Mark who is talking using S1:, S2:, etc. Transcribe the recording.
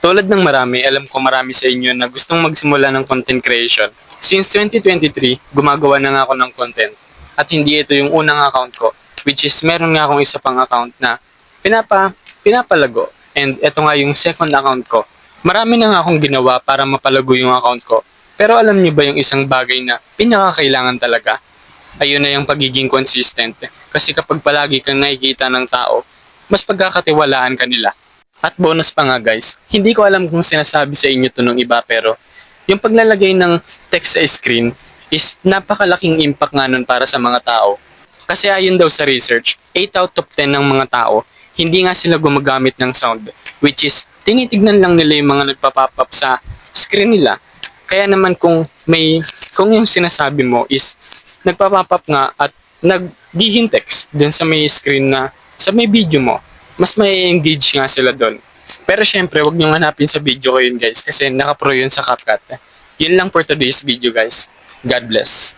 S1: Tulad ng marami, alam ko marami sa inyo na gustong magsimula ng content creation. Since 2023, gumagawa na nga ako ng content. At hindi ito yung unang account ko, which is meron nga akong isa pang account na pinapalago. And ito nga yung second account ko. Marami na nga akong ginawa para mapalago yung account ko. Pero alam niyo ba yung isang bagay na pinakakailangan talaga? Ayun na yung pagiging consistent. Kasi kapag palagi kang nakikita ng tao, mas pagkakatiwalaan ka nila. At bonus pa nga guys, hindi ko alam kung sinasabi sa inyo to ng iba pero yung paglalagay ng text sa screen is napakalaking impact nga nun para sa mga tao. Kasi ayon daw sa research, 8 out of 10 ng mga tao, hindi nga sila gumagamit ng sound. Which is, tinitignan lang nila yung mga nagpa-pop up sa screen nila. Kaya naman kung yung sinasabi mo is nagpa-pop up nga at nag-giging text dun sa may screen na sa may video mo, mas may engage nga sila doon. Pero syempre, wag niyong hanapin sa video ko yun guys kasi naka-pro yun sa CapCut. Yun lang for today's video guys. God bless.